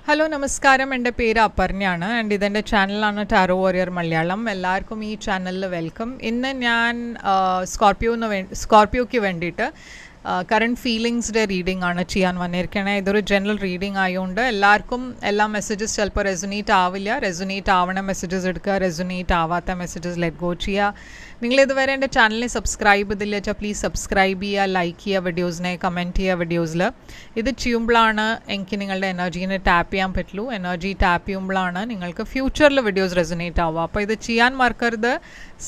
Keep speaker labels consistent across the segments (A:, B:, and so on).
A: Hello നമസ്കാരം, എൻ്റെ പേര് അപർണയാണ് ആൻഡ് ഇതെൻ്റെ ചാനലാണ് ടാരോ വാരിയർ മലയാളം. എല്ലാവർക്കും ഈ ചാനലിൽ വെൽക്കം. ഇന്ന് ഞാൻ സ്കോർപ്പിയോയ്ക്ക് വേണ്ടിയിട്ട് കറണ്ട് ഫീലിങ്സിൻ്റെ റീഡിംഗ് ആണ് ചെയ്യാൻ വന്നിരിക്കണേ. ഇതൊരു ജനറൽ റീഡിംഗ് ആയതുകൊണ്ട് എല്ലാവർക്കും എല്ലാ മെസ്സേജസ് ചിലപ്പോൾ റെസൊനേറ്റ് ആവില്ല. റെസൊനേറ്റ് ആവണ മെസ്സേജസ് എടുക്കുക, റെസൊനേറ്റ് ആവാത്ത മെസ്സേജസ് ലെറ്റ് ഗോ ചെയ്യുക. നിങ്ങളിതുവരെ എൻ്റെ ചാനലിനെ സബ്സ്ക്രൈബ് ചെയ്തില്ല വെച്ചാൽ പ്ലീസ് സബ്സ്ക്രൈബ് ചെയ്യുക, ലൈക്ക് ചെയ്യുക വീഡിയോസിനെ, കമൻറ്റ് ചെയ്യുക വീഡിയോസിൽ. ഇത് ചെയ്യുമ്പോഴാണ് എനിക്ക് നിങ്ങളുടെ എനർജീനെ ടാപ്പ് ചെയ്യാൻ പറ്റുള്ളൂ. എനർജി ടാപ്പ് ചെയ്യുമ്പോഴാണ് നിങ്ങൾക്ക് ഫ്യൂച്ചറിൽ വീഡിയോസ് റെസൊനേറ്റ് ആവുക. അപ്പോൾ ഇത് ചെയ്യാൻ മറക്കരുത്.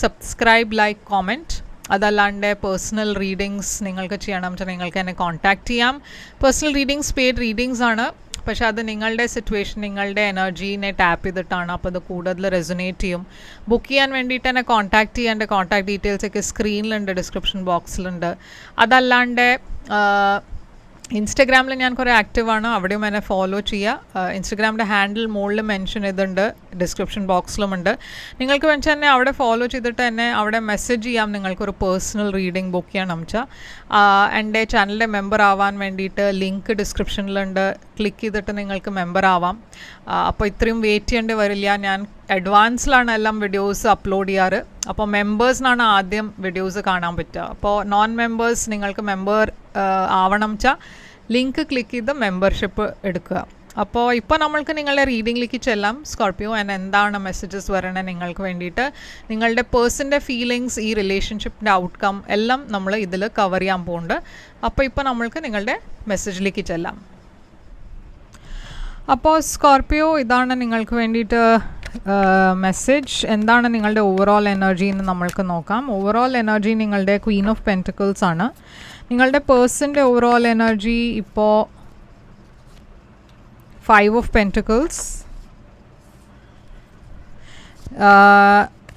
A: Subscribe, like, comment. അതല്ലാണ്ട് പേഴ്സണൽ റീഡിങ്സ് നിങ്ങൾക്ക് ചെയ്യണം വെച്ചാൽ നിങ്ങൾക്ക് എന്നെ കോൺടാക്റ്റ് ചെയ്യാം. പേഴ്സണൽ റീഡിങ്സ് പെയ്ഡ് റീഡിങ്സ് ആണ്, പക്ഷേ അത് നിങ്ങളുടെ സിറ്റുവേഷൻ, നിങ്ങളുടെ എനർജീനെ ടാപ്പ് ചെയ്തിട്ടാണ്. അപ്പോൾ അത് കൂടുതൽ റെസൊനേറ്റ് ചെയ്യും. ബുക്ക് ചെയ്യാൻ വേണ്ടിയിട്ട് എന്നെ കോൺടാക്റ്റ് ചെയ്യാൻ എൻ്റെ കോൺടാക്ട് ഡീറ്റെയിൽസൊക്കെ സ്ക്രീനിലുണ്ട്, ഡിസ്ക്രിപ്ഷൻ ബോക്സിലുണ്ട്. അതല്ലാണ്ട് ഇൻസ്റ്റഗ്രാമിൽ ഞാൻ കുറേ ആക്റ്റീവാണ്, അവിടെയും എന്നെ ഫോളോ ചെയ്യുക. ഇൻസ്റ്റഗ്രാമിൻ്റെ ഹാൻഡിൽ മുകളിൽ മെൻഷൻ ചെയ്തിട്ടുണ്ട്, ഡിസ്ക്രിപ്ഷൻ ബോക്സിലുമുണ്ട്. നിങ്ങൾക്ക് വേണ്ടി തന്നെ അവിടെ ഫോളോ ചെയ്തിട്ട് തന്നെ അവിടെ മെസ്സേജ് ചെയ്യാം നിങ്ങൾക്കൊരു പേഴ്സണൽ റീഡിംഗ് ബുക്ക് ചെയ്യണം വെച്ചാൽ. എൻ്റെ ചാനലിൻ്റെ മെമ്പർ ആവാൻ വേണ്ടിയിട്ട് ലിങ്ക് ഡിസ്ക്രിപ്ഷനിലുണ്ട്, ക്ലിക്ക് ചെയ്തിട്ട് നിങ്ങൾക്ക് മെമ്പർ ആവാം. അപ്പോൾ ഇത്രയും വെയിറ്റ് ചെയ്യേണ്ടി വരില്ല. ഞാൻ അഡ്വാൻസിലാണ് എല്ലാം വീഡിയോസ് അപ്ലോഡ് ചെയ്യാറ്. അപ്പോൾ മെമ്പേഴ്സിനാണ് ആദ്യം വീഡിയോസ് കാണാൻ പറ്റുക. അപ്പോൾ നോൺ മെമ്പേഴ്സ് നിങ്ങൾക്ക് മെമ്പർ ആവണം വെച്ചാൽ ലിങ്ക് ക്ലിക്ക് ചെയ്ത് മെമ്പർഷിപ്പ് എടുക്കുക. അപ്പോൾ ഇപ്പോൾ നമ്മൾക്ക് നിങ്ങളുടെ റീഡിങ്ങിലേക്ക് ചെല്ലാം. സ്കോർപ്പിയോ ആൻഡ് എന്താണ് മെസ്സേജസ് വരണത് നിങ്ങൾക്ക് വേണ്ടിയിട്ട്, നിങ്ങളുടെ പേഴ്സൻ്റെ ഫീലിങ്സ്, ഈ റിലേഷൻഷിപ്പിൻ്റെ ഔട്ട്കം എല്ലാം നമ്മൾ ഇതിൽ കവർ ചെയ്യാൻ പോകുന്നുണ്ട്. അപ്പോൾ ഇപ്പോൾ നമ്മൾക്ക് നിങ്ങളുടെ മെസ്സേജിലേക്ക് ചെല്ലാം. അപ്പോൾ സ്കോർപ്പിയോ, ഇതാണ് നിങ്ങൾക്ക് വേണ്ടിയിട്ട് മെസ്സേജ്. എന്താണ് നിങ്ങളുടെ ഓവറോൾ എനർജി എന്ന് നമ്മൾക്ക് നോക്കാം. ഓവറോൾ എനർജി നിങ്ങളുടെ ക്വീൻ ഓഫ് പെൻറ്റിക്കിൾസ് ആണ്. നിങ്ങളുടെ പേഴ്സൻ്റെ ഓവറോൾ എനർജി ഇപ്പോൾ 5 ഓഫ് പെൻറ്റിക്കിൾസ്.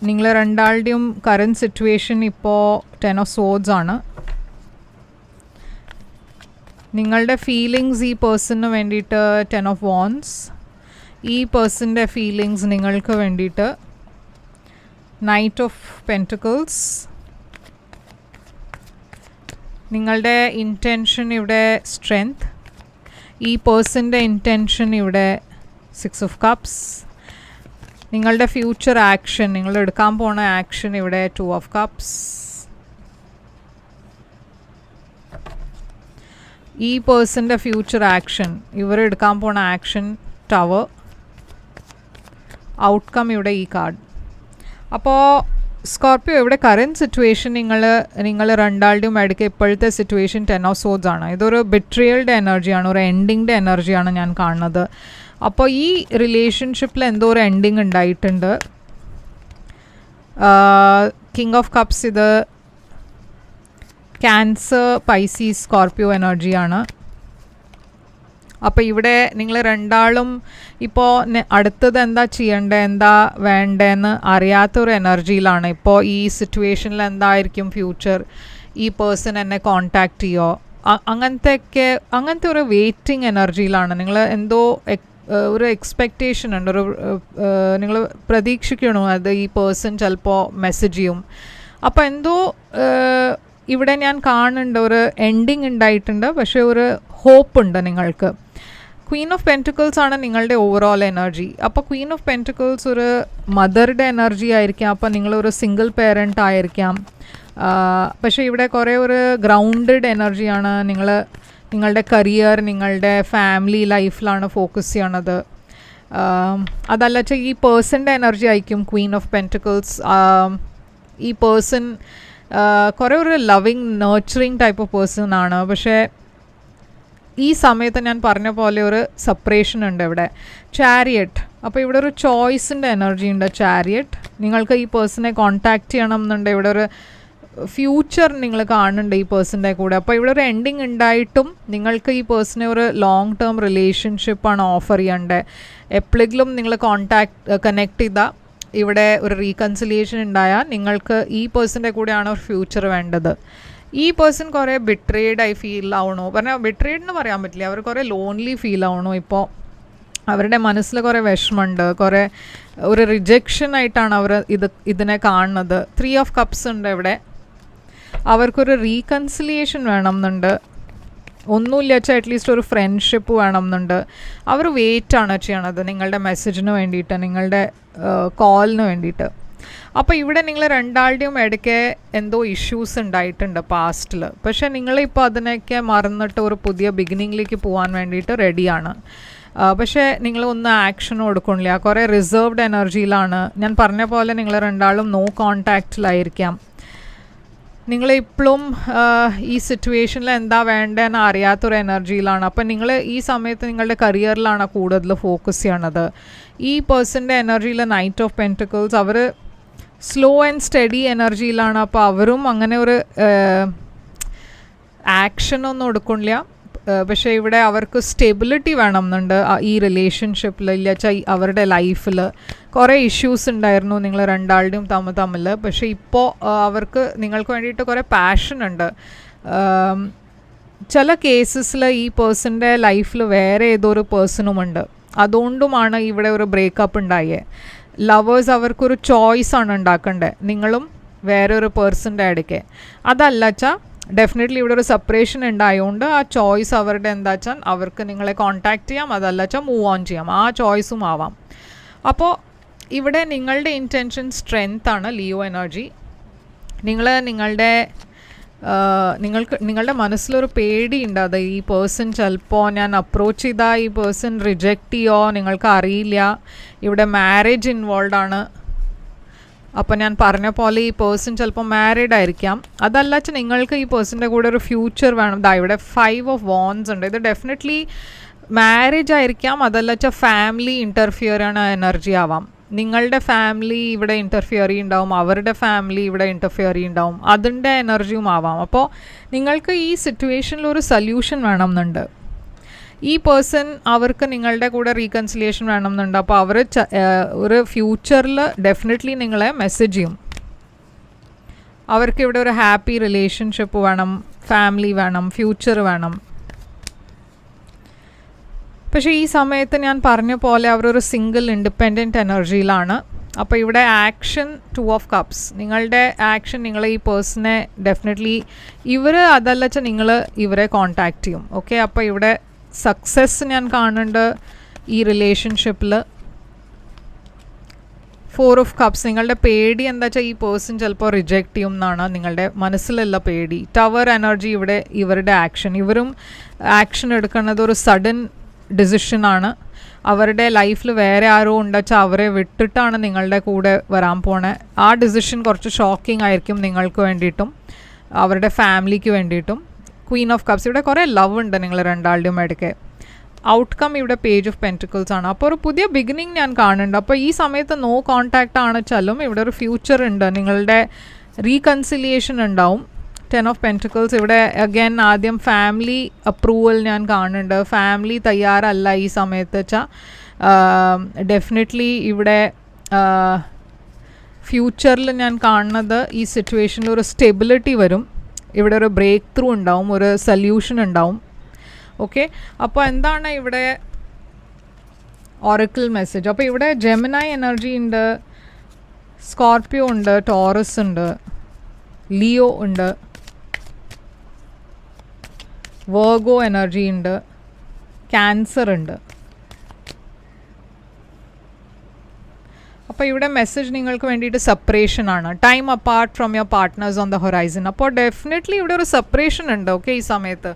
A: നിങ്ങൾ രണ്ടാളുടെയും കറൻറ്റ് സിറ്റുവേഷൻ ഇപ്പോൾ 10 ഓഫ് സോഡ്സ് ആണ്. നിങ്ങളുടെ ഫീലിങ്സ് ഈ പേഴ്സണിന് വേണ്ടിയിട്ട് 10 ഓഫ് വാൻഡ്സ്. ഈ പേഴ്സൻ്റെ ഫീലിങ്സ് നിങ്ങൾക്ക് വേണ്ടിയിട്ട് നൈറ്റ് ഓഫ് പെൻറ്റിക്കിൾസ്. നിങ്ങളുടെ ഇൻറ്റൻഷൻ ഇവിടെ സ്ട്രെങ്ത്. ഈ പേഴ്സൻ്റെ ഇൻറ്റൻഷൻ ഇവിടെ 6 ഓഫ് കപ്സ്. നിങ്ങളുടെ ഫ്യൂച്ചർ ആക്ഷൻ, നിങ്ങൾ എടുക്കാൻ പോണ ആക്ഷൻ ഇവിടെ 2 ഓഫ് കപ്സ്. ഈ പേഴ്സൻ്റെ ഫ്യൂച്ചർ ആക്ഷൻ, ഇവർ എടുക്കാൻ പോണ ആക്ഷൻ ടവർ. ഔട്ട്കം ഇവിടെ ഈ കാർഡ്. അപ്പോൾ സ്കോർപ്പിയോ, ഇവിടെ കറൻറ്റ് സിറ്റുവേഷൻ നിങ്ങൾ രണ്ടാളുടെയും ഇടയ്ക്ക് ഇപ്പോഴത്തെ സിറ്റുവേഷൻ 10 ഓഫ് സോഡ്സ് ആണ്. ഇതൊരു ബിട്രിയൽഡ് എനർജിയാണ്, ഒരു എൻഡിങ്ങിൻ്റെ എനർജിയാണ് ഞാൻ കാണുന്നത്. അപ്പോൾ ഈ റിലേഷൻഷിപ്പിൽ എന്തോ ഒരു എൻഡിങ് ഉണ്ടായിട്ടുണ്ട്. കിങ് ഓഫ് കപ്സ്, ഇത് ക്യാൻസർ, പൈസീസ്, സ്കോർപ്പിയോ എനർജിയാണ്. അപ്പോൾ ഇവിടെ നിങ്ങൾ രണ്ടാളും ഇപ്പോൾ അടുത്തത് എന്താ ചെയ്യേണ്ടത്, എന്താ വേണ്ടതെന്ന് അറിയാത്തൊരു എനർജിയിലാണ്. ഇപ്പോൾ ഈ സിറ്റുവേഷനിൽ എന്തായിരിക്കും ഫ്യൂച്ചർ, ഈ പേഴ്സൺ എന്നെ കോൺടാക്റ്റ് ചെയ്യുമോ, അങ്ങനത്തെ ഒരു വെയിറ്റിംഗ് എനർജിയിലാണ്. നിങ്ങൾ എന്തോ ഒരു എക്സ്പെക്റ്റേഷൻ ഉണ്ട്, നിങ്ങൾ പ്രതീക്ഷിക്കണോ അത് ഈ പേഴ്സൺ ചിലപ്പോൾ മെസ്സേജ് ചെയ്യും. അപ്പോൾ എന്തോ ഇവിടെ ഞാൻ കാണുന്നുണ്ട്, ഒരു എൻഡിങ് ഉണ്ടായിട്ടുണ്ട്, പക്ഷേ ഒരു ഹോപ്പ് ഉണ്ട് നിങ്ങൾക്ക്. ക്വീൻ ഓഫ് പെൻറ്റിക്കിൾസ് ആണ് നിങ്ങളുടെ ഓവറോൾ എനർജി. അപ്പോൾ ക്വീൻ ഓഫ് പെൻറ്റിക്കിൾസ് ഒരു മദറുടെ എനർജി ആയിരിക്കാം. അപ്പോൾ നിങ്ങളൊരു സിംഗിൾ പേരൻ്റ് ആയിരിക്കാം. പക്ഷേ ഇവിടെ കുറേ ഒരു ഗ്രൗണ്ടഡ് എനർജിയാണ്. നിങ്ങളുടെ കരിയർ, നിങ്ങളുടെ ഫാമിലി ലൈഫിലാണ് ഫോക്കസ് ചെയ്യണത്. അതല്ല വെച്ചാൽ ഈ പേഴ്സൻ്റെ എനർജി ആയിരിക്കും ക്വീൻ ഓഫ് പെൻറ്റിക്കിൾസ്. ഈ പേഴ്സൺ കുറേ ഒരു loving, nurturing type of person ആണ്. പക്ഷേ ഈ സമയത്ത് ഞാൻ പറഞ്ഞ പോലെ ഒരു സെപ്പറേഷൻ ഉണ്ട് ഇവിടെ. ചാരിയറ്റ്, അപ്പോൾ ഇവിടെ ഒരു ചോയ്സിൻ്റെ എനർജി ഉണ്ട്. ചാരിയറ്റ്, നിങ്ങൾക്ക് ഈ പേഴ്സണെ കോൺടാക്റ്റ് ചെയ്യണം എന്നുണ്ട്. ഇവിടെ ഒരു ഫ്യൂച്ചർ നിങ്ങൾ കാണുന്നുണ്ട് ഈ പേഴ്സൻ്റെ കൂടെ. അപ്പോൾ ഇവിടെ ഒരു എൻഡിങ് ഉണ്ടായിട്ടും നിങ്ങൾക്ക് ഈ പേഴ്സണെ ഒരു ലോങ് ടേം റിലേഷൻഷിപ്പാണ് ഓഫർ ചെയ്യേണ്ടത്. എപ്പോഴെങ്കിലും നിങ്ങൾ കണക്ട് ചെയ്താൽ ഇവിടെ ഒരു റീകൺസിലിയേഷൻ ഉണ്ടായാൽ നിങ്ങൾക്ക് ഈ പേഴ്സൻ്റെ കൂടെയാണ് ഒരു ഫ്യൂച്ചർ വേണ്ടത്. ഈ പേഴ്സൺ കുറേ ബിട്രേഡായി ഫീൽ ആവണോ, പറഞ്ഞാൽ ബിട്രേഡ് എന്ന് പറയാൻ പറ്റില്ല, അവർ കുറേ ലോൺലി ഫീൽ ആവണോ. ഇപ്പോൾ അവരുടെ മനസ്സിൽ കുറേ വിഷമമുണ്ട്, കുറേ ഒരു റിജക്ഷൻ ആയിട്ടാണ് അവർ ഇതിനെ കാണുന്നത്. 3 ഓഫ് കപ്സ് ഉണ്ട് ഇവിടെ. അവർക്കൊരു റീകൺസിലിയേഷൻ വേണം എന്നുണ്ട്. ഒന്നുമില്ല വെച്ചാൽ അറ്റ്ലീസ്റ്റ് ഒരു ഫ്രണ്ട്ഷിപ്പ് വേണം എന്നുണ്ട്. അവർ വെയിറ്റാണ് ചെയ്യണത് നിങ്ങളുടെ മെസ്സേജിന് വേണ്ടിയിട്ട്, നിങ്ങളുടെ കോളിന് വേണ്ടിയിട്ട്. അപ്പോൾ ഇവിടെ നിങ്ങൾ രണ്ടാളുടെയും ഇടയ്ക്ക് എന്തോ ഇഷ്യൂസ് ഉണ്ടായിട്ടുണ്ട് പാസ്റ്റിൽ. പക്ഷേ നിങ്ങളിപ്പോൾ അതിനൊക്കെ മറന്നിട്ട് ഒരു പുതിയ ബിഗിനിങ്ങിലേക്ക് പോകാൻ വേണ്ടിയിട്ട് റെഡിയാണ്. പക്ഷേ നിങ്ങളൊന്നും ആക്ഷൻ കൊടുക്കണില്ല, കുറേ റിസർവ്ഡ് എനർജിയിലാണ്. ഞാൻ പറഞ്ഞ പോലെ നിങ്ങൾ രണ്ടാളും നോ കോണ്ടാക്റ്റിലായിരിക്കാം. നിങ്ങളിപ്പോഴും ഈ സിറ്റുവേഷനിൽ എന്താ വേണ്ടതെന്ന് അറിയാത്തൊരു എനർജിയിലാണ്. അപ്പം നിങ്ങൾ ഈ സമയത്ത് നിങ്ങളുടെ കരിയറിലാണ് കൂടുതൽ ഫോക്കസ് ചെയ്യണത്. ഈ പേഴ്സൻ്റെ എനർജിയിൽ നൈറ്റ് ഓഫ് പെൻറ്റിക്കിൾസ്, അവർ സ്ലോ ആൻഡ് സ്റ്റഡി എനർജിയിലാണ്. അപ്പോൾ അവരും അങ്ങനെ ഒരു ആക്ഷനൊന്നും എടുക്കണില്ല. പക്ഷേ ഇവിടെ അവർക്ക് സ്റ്റെബിലിറ്റി വേണം എന്നുണ്ട് ഈ റിലേഷൻഷിപ്പിൽ. ഇല്ല വെച്ചാൽ അവരുടെ ലൈഫിൽ കുറേ ഇഷ്യൂസ് ഉണ്ടായിരുന്നു നിങ്ങൾ രണ്ടാളുടെയും തമ്മിൽ. പക്ഷേ ഇപ്പോൾ അവർക്ക് നിങ്ങൾക്ക് വേണ്ടിയിട്ട് കുറേ പാഷൻ ഉണ്ട്. ചില കേസസിൽ ഈ പേഴ്സൻ്റെ ലൈഫിൽ വേറെ ഏതൊരു പേഴ്സണുമുണ്ട്. അതുകൊണ്ടുമാണ് ഇവിടെ ഒരു ബ്രേക്കപ്പ് ഉണ്ടായേ. ലവേഴ്സ് അവർക്കൊരു ചോയ്സാണ് ഉണ്ടാക്കേണ്ടത്, നിങ്ങളും വേറെ ഒരു പേഴ്സൻ്റെ ഇടയ്ക്ക്. അതല്ല വെച്ചാൽ ഡെഫിനറ്റ്ലി ഇവിടെ ഒരു സെപ്പറേഷൻ ഉണ്ടായതുകൊണ്ട് ആ ചോയ്സ് അവരുടെ എന്താ വെച്ചാൽ അവർക്ക് നിങ്ങളെ കോൺടാക്റ്റ് ചെയ്യാം, അതല്ല വെച്ചാൽ മൂവ് ഓൺ ചെയ്യാം. ആ ചോയ്സും ആവാം. അപ്പോൾ ഇവിടെ നിങ്ങളുടെ ഇൻറ്റൻഷൻ സ്ട്രെങ്ത് ആണ് ലിയോ എനർജി. നിങ്ങളുടെ മനസ്സിലൊരു പേടിയുണ്ട്. അത് ഈ പേഴ്സൺ ചിലപ്പോൾ ഞാൻ അപ്രോച്ച് ചെയ്താൽ ഈ പേഴ്സൺ റിജക്റ്റ് ചെയ്യോ നിങ്ങൾക്ക് അറിയില്ല. ഇവിടെ മാരേജ് ഇൻവോൾവ് ആണ്. അപ്പോൾ ഞാൻ പറഞ്ഞ പോലെ ഈ പേഴ്സൺ ചിലപ്പോൾ മാരീഡ് ആയിരിക്കാം. അതല്ല വെച്ചാൽ നിങ്ങൾക്ക് ഈ പേഴ്സൻ്റെ കൂടെ ഒരു ഫ്യൂച്ചർ വേണം. ഇവിടെ 5 ഓഫ് wands ഉണ്ട്. ഇത് ഡെഫിനറ്റ്ലി മാരേജ് ആയിരിക്കാം. അതല്ല വെച്ചാൽ ഫാമിലി ഇൻ്റർഫിയർ ആണ് എനർജി ആവാം. നിങ്ങളുടെ ഫാമിലി ഇവിടെ ഇൻ്റർഫിയർ ചെയ്യുന്നുണ്ടാവും, അവരുടെ ഫാമിലി ഇവിടെ ഇൻ്റർഫിയർ ചെയ്യുന്നുണ്ടാവും, അതിൻ്റെ എനർജിയും ആവാം. അപ്പോൾ നിങ്ങൾക്ക് ഈ സിറ്റുവേഷനിൽ ഒരു സൊല്യൂഷൻ വേണം എന്നുണ്ട്. ഈ പേഴ്സൺ അവർക്ക് നിങ്ങളുടെ കൂടെ റീകൺസിലിയേഷൻ വേണം എന്നുണ്ട്. അപ്പോൾ അവർ ഒരു ഫ്യൂച്ചറിൽ ഡെഫിനറ്റ്ലി നിങ്ങളെ മെസ്സേജ് ചെയ്യും. അവർക്ക് ഇവിടെ ഒരു ഹാപ്പി റിലേഷൻഷിപ്പ് വേണം, ഫാമിലി വേണം, ഫ്യൂച്ചർ വേണം. പക്ഷേ ഈ സമയത്ത് ഞാൻ പറഞ്ഞ പോലെ അവരൊരു സിംഗിൾ ഇൻഡിപെൻഡൻറ്റ് എനർജിയിലാണ്. അപ്പോൾ ഇവിടെ ആക്ഷൻ 2 ഓഫ് കപ്സ്, നിങ്ങളുടെ ആക്ഷൻ നിങ്ങൾ ഈ പേഴ്സണെ ഡെഫിനറ്റ്ലി അതല്ല വെച്ചാൽ നിങ്ങൾ ഇവരെ കോൺടാക്റ്റ് ചെയ്യും. ഓക്കെ, അപ്പോൾ ഇവിടെ സക്സസ് ഞാൻ കാണുന്നുണ്ട് ഈ റിലേഷൻഷിപ്പിൽ. 4 ഓഫ് കപ്സ്, നിങ്ങളുടെ പേടി എന്താ വെച്ചാൽ ഈ പേഴ്സൺ ചിലപ്പോൾ റിജക്റ്റ് ചെയ്യും എന്നാണ് നിങ്ങളുടെ മനസ്സിലുള്ള പേടി. ടവർ എനർജി, ഇവിടെ ഇവരുടെ ആക്ഷൻ, ഇവരും ആക്ഷൻ എടുക്കുന്നത് ഒരു സഡൻ ഡിസിഷനാണ്. അവരുടെ ലൈഫിൽ വേറെ ആരോ ഉണ്ടെച്ചാൽ അവരെ വിട്ടിട്ടാണ് നിങ്ങളുടെ കൂടെ വരാൻ പോണേ. ആ ഡിസിഷൻ കുറച്ച് ഷോക്കിംഗ് ആയിരിക്കും നിങ്ങൾക്ക് വേണ്ടിയിട്ടും അവരുടെ ഫാമിലിക്ക് വേണ്ടിയിട്ടും. ക്വീൻ ഓഫ് കപ്സ്, ഇവിടെ കുറേ ലവ് ഉണ്ട് നിങ്ങൾ രണ്ടാളുടെയും ഇടയ്ക്ക്. ഔട്ട്കം ഇവിടെ പേജ് ഓഫ് പെൻറ്റിക്കിൾസ് ആണ്. അപ്പോൾ ഒരു പുതിയ ബിഗിനിങ് ഞാൻ കാണുന്നുണ്ട്. അപ്പോൾ ഈ സമയത്ത് നോ കോൺടാക്റ്റ് ആണ് വെച്ചാലും ഇവിടെ ഒരു ഫ്യൂച്ചർ ഉണ്ട്, നിങ്ങളുടെ റീകൺസിലിയേഷൻ ഉണ്ടാവും. 10 ഓഫ് പെൻറ്റിക്കിൾസ്, ഇവിടെ അഗൈൻ ആദ്യം ഫാമിലി അപ്രൂവൽ ഞാൻ കാണുന്നുണ്ട്. ഫാമിലി തയ്യാറല്ല ഈ സമയത്ത് വെച്ചാൽ ഡെഫിനറ്റ്ലി ഇവിടെ ഫ്യൂച്ചറിൽ ഞാൻ കാണുന്നത് ഈ സിറ്റുവേഷനിൽ ഒരു സ്റ്റെബിലിറ്റി വരും. ഇവിടെ ഒരു ബ്രേക്ക് ത്രൂ ഉണ്ടാവും, ഒരു സൊല്യൂഷൻ ഉണ്ടാവും. ഓക്കെ, അപ്പോൾ എന്താണ് ഇവിടെ ഓറക്കിൾ മെസ്സേജ്? അപ്പോൾ ഇവിടെ ജെമിനായി എനർജി ഉണ്ട്, സ്കോർപ്പിയോ ഉണ്ട്, ടോറസ് ഉണ്ട്, ലിയോ ഉണ്ട്, വെർഗോ എനർജി ഉണ്ട്, ക്യാൻസർ ഉണ്ട്. അപ്പോൾ ഇവിടെ മെസ്സേജ് നിങ്ങൾക്ക് വേണ്ടിയിട്ട് സെപ്പറേഷൻ ആണ്. Time apart from your partners on the horizon. അപ്പോൾ ഡെഫിനറ്റ്ലി ഇവിടെ ഒരു സെപ്പറേഷൻ ഉണ്ട്. ഓക്കെ, ഈ സമയത്ത്.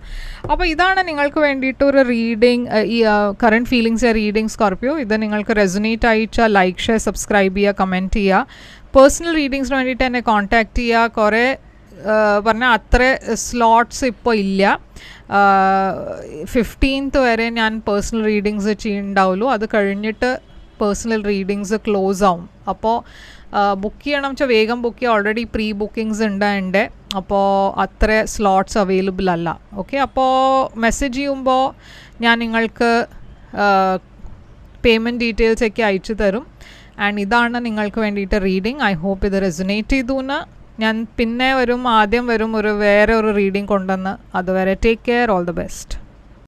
A: അപ്പോൾ ഇതാണ് നിങ്ങൾക്ക് വേണ്ടിയിട്ട് ഒരു റീഡിങ്, ഈ കറണ്ട് ഫീലിങ്സ് റീഡിങ് സ്കോർപ്പിയോ. ഇത് നിങ്ങൾക്ക് റെസൊനേറ്റ് അയച്ചാൽ ലൈക്ക്, ഷെയർ, സബ്സ്ക്രൈബ് ചെയ്യുക, കമൻറ്റ് ചെയ്യുക. പേഴ്സണൽ റീഡിങ്സിന് വേണ്ടിയിട്ട് എന്നെ കോൺടാക്റ്റ് ചെയ്യുക. കുറേ പറഞ്ഞാൽ അത്ര സ്ലോട്ട്സ് ഇപ്പോൾ ഇല്ല. 15th വരെ ഞാൻ പേഴ്സണൽ റീഡിങ്സ് ചെയ്യുന്നുണ്ടാവുള്ളൂ. അത് കഴിഞ്ഞിട്ട് പേഴ്സണൽ റീഡിങ്സ് ക്ലോസ് ആവും. അപ്പോൾ ബുക്ക് ചെയ്യണം വെച്ചാൽ വേഗം ബുക്ക് ചെയ്യുക. ഓൾറെഡി പ്രീ ബുക്കിങ്സ് ഉണ്ട് എൻ്റെ. അപ്പോൾ അത്ര സ്ലോട്ട്സ് അവൈലബിൾ അല്ല. ഓക്കെ, അപ്പോൾ മെസ്സേജ് ചെയ്യുമ്പോൾ ഞാൻ നിങ്ങൾക്ക് പേയ്മെൻറ്റ് ഡീറ്റെയിൽസ് ഒക്കെ അയച്ചു തരും. ആൻഡ് ഇതാണ് നിങ്ങൾക്ക് വേണ്ടിയിട്ട് റീഡിങ്. ഐ ഹോപ്പ് ഇത് റെസൊനേറ്റ് ചെയ്തു എന്ന്. ഞാൻ പിന്നെ ആദ്യം വരും വേറെ ഒരു റീഡിങ് കൊണ്ടുവന്ന്. അതുവരെ take care, all the best.